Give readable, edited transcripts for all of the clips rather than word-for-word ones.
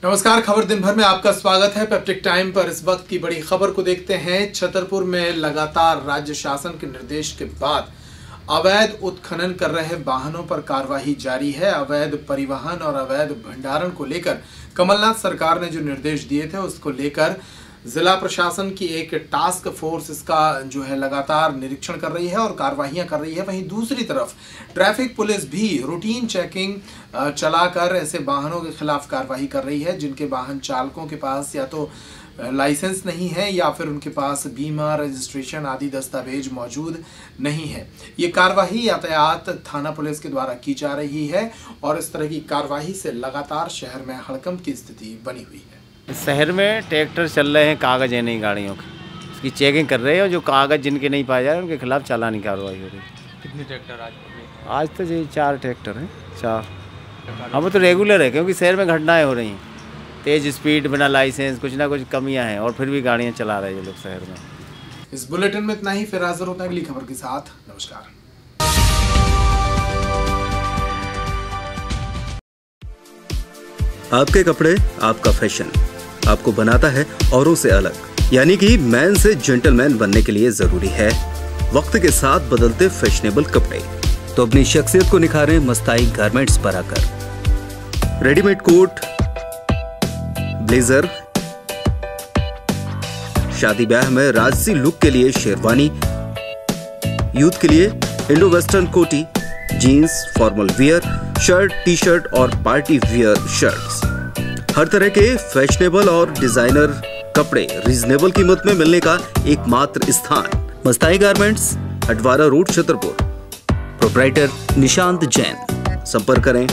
नमस्कार, खबर दिन भर में आपका स्वागत है। पेप्टिक टाइम पर इस वक्त की बड़ी खबर को देखते हैं। छतरपुर में लगातार राज्य शासन के निर्देश के बाद अवैध उत्खनन कर रहे वाहनों पर कार्रवाई जारी है। अवैध परिवहन और अवैध भंडारण को लेकर कमलनाथ सरकार ने जो निर्देश दिए थे उसको लेकर जिला प्रशासन की एक टास्क फोर्स इसका जो है लगातार निरीक्षण कर रही है और कार्रवाइयां कर रही है। वहीं दूसरी तरफ ट्रैफिक पुलिस भी रूटीन चेकिंग चलाकर ऐसे वाहनों के खिलाफ कार्रवाई कर रही है जिनके वाहन चालकों के पास या तो लाइसेंस नहीं है या फिर उनके पास बीमा, रजिस्ट्रेशन आदि दस्तावेज मौजूद नहीं है। ये कार्रवाई यातायात थाना पुलिस के द्वारा की जा रही है और इस तरह की कार्रवाई से लगातार शहर में हड़कंप की स्थिति बनी हुई है। शहर में ट्रैक्टर चल रहे हैं, कागज़ है नहीं गाड़ियों की, उसकी चेकिंग कर रहे हैं। जो कागज़ जिनके नहीं पाए जा रहे उनके खिलाफ चालानी कार्रवाई हो रही है। कितने ट्रैक्टर आज तो यही 4 ट्रैक्टर हैं, 4। अब तो रेगुलर है क्योंकि शहर में घटनाएं हो रही हैं, तेज़ स्पीड, बिना लाइसेंस, कुछ ना कुछ कमियां हैं और फिर भी गाड़ियां चला रहे हैं लोग शहर में। इस बुलेटिन में इतना ही। फिर हाजिर होता है अगली खबर के साथ। नमस्कार। आपके कपड़े, आपका फैशन आपको बनाता है औरों से अलग, यानी कि मैन से जेंटलमैन बनने के लिए जरूरी है वक्त के साथ बदलते फैशनेबल कपड़े। तो अपनी शख्सियत को निखारें मस्ताई गारमेंट्स पर आकर। रेडीमेड कोट, ब्लेजर, शादी ब्याह में राजसी लुक के लिए शेरवानी, यूथ के लिए इंडो वेस्टर्न कोटी, jeans, formal wear, shirt, T shirt और पार्टी वियर शर्ट्स। हर तरह के फैशनेबल और डिजाइनर कपड़े रीजनेबल कीमत में मिलने का एकमात्र स्थान Mastai garments, Hatwara road, Chhatarpur. Proprietor Nishant Jain. संपर्क करें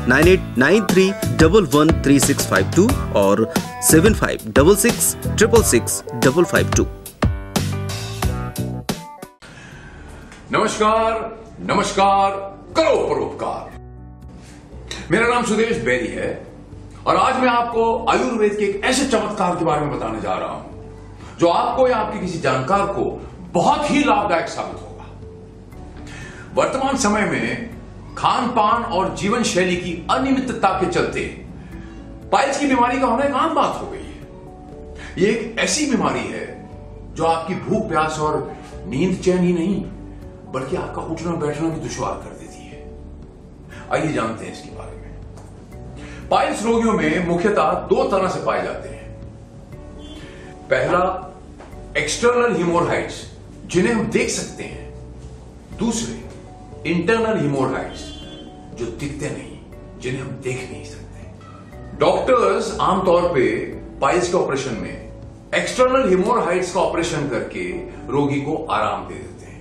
9893113652 और 7566666552। नमस्कार, करो परोपकार। मेरा नाम सुदेश बेरी है और आज मैं आपको आयुर्वेद के एक ऐसे चमत्कार के बारे में बताने जा रहा हूं जो आपको या आपके किसी जानकार को बहुत ही लाभदायक साबित होगा। वर्तमान समय में खान पान और जीवन शैली की अनियमितता के चलते पाइल्स की बीमारी का होना एक आम बात हो गई है। यह एक ऐसी बीमारी है जो आपकी भूख, प्यास और नींद चैन ही नहीं बल्कि आपका उठना बैठना भी दुश्वार कर देती है। आइए जानते हैं इसके बारे में। पाइल्स रोगियों में मुख्यतः 2 तरह से पाए जाते हैं। पहला, एक्सटर्नल हिमोरहाइड्स जिन्हें हम देख सकते हैं। दूसरे, इंटरनल हिमोरहाइड्स जो दिखते नहीं, जिन्हें हम देख नहीं सकते। डॉक्टर्स आमतौर पे पाइल्स के ऑपरेशन में एक्सटर्नल हिमोरहाइड्स का ऑपरेशन करके रोगी को आराम दे देते हैं,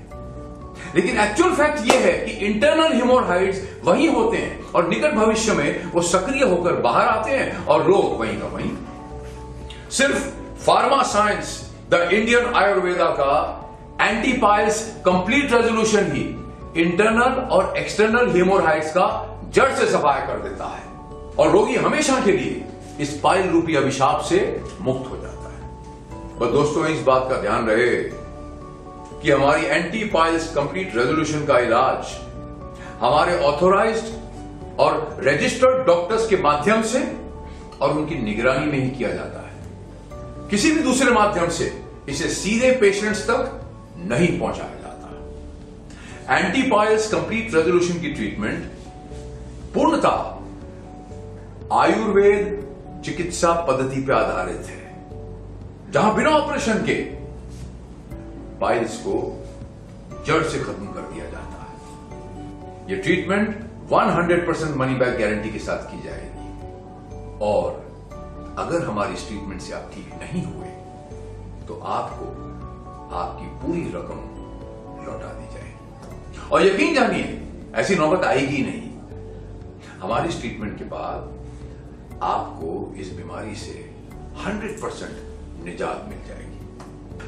लेकिन एक्चुअल फैक्ट यह है कि इंटरनल हिमोरहाइड्स वही होते हैं और निकट भविष्य में वो सक्रिय होकर बाहर आते हैं और रोग वहीं का वहीं। सिर्फ pharma science, the Indian Ayurveda का एंटी पाइल्स कंप्लीट रेजोल्यूशन ही इंटरनल और एक्सटर्नल हिमोरहाइड्स का जड़ से सफाया कर देता है और रोगी हमेशा के लिए इस पाइल रूपी अभिशाप से मुक्त हो जाता है। पर दोस्तों, इस बात का ध्यान रहे कि हमारी एंटी पाइल्स कंप्लीट रेजोल्यूशन का इलाज हमारे ऑथोराइज्ड और रजिस्टर्ड डॉक्टर्स के माध्यम से और उनकी निगरानी में ही किया जाता है। किसी भी दूसरे माध्यम से इसे सीधे पेशेंट्स तक नहीं पहुंचाया जाता। एंटी पाइल्स कंप्लीट रेजोल्यूशन की ट्रीटमेंट पूर्णतः आयुर्वेद चिकित्सा पद्धति पर आधारित है, जहां बिना ऑपरेशन के पाइल्स को जड़ से खत्म कर दिया जाता है। यह ट्रीटमेंट 100% मनी बैक गारंटी के साथ की जाएगी और अगर हमारी इस ट्रीटमेंट से आप ठीक नहीं हुए तो आपको आपकी पूरी रकम लौटा दी जाएगी। और यकीन जानिए, ऐसी नौबत आएगी नहीं। हमारी इस ट्रीटमेंट के बाद आपको इस बीमारी से 100% निजात मिल जाएगी।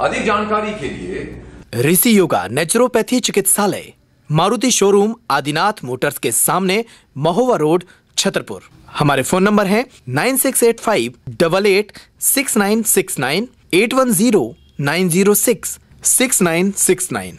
अधिक जानकारी के लिए ऋषि योगा नेचुरोपैथी चिकित्सालय, मारुति शोरूम, आदिनाथ मोटर्स के सामने, महोवा रोड, छतरपुर। हमारे फोन नंबर हैं 9685886969, 8109066969।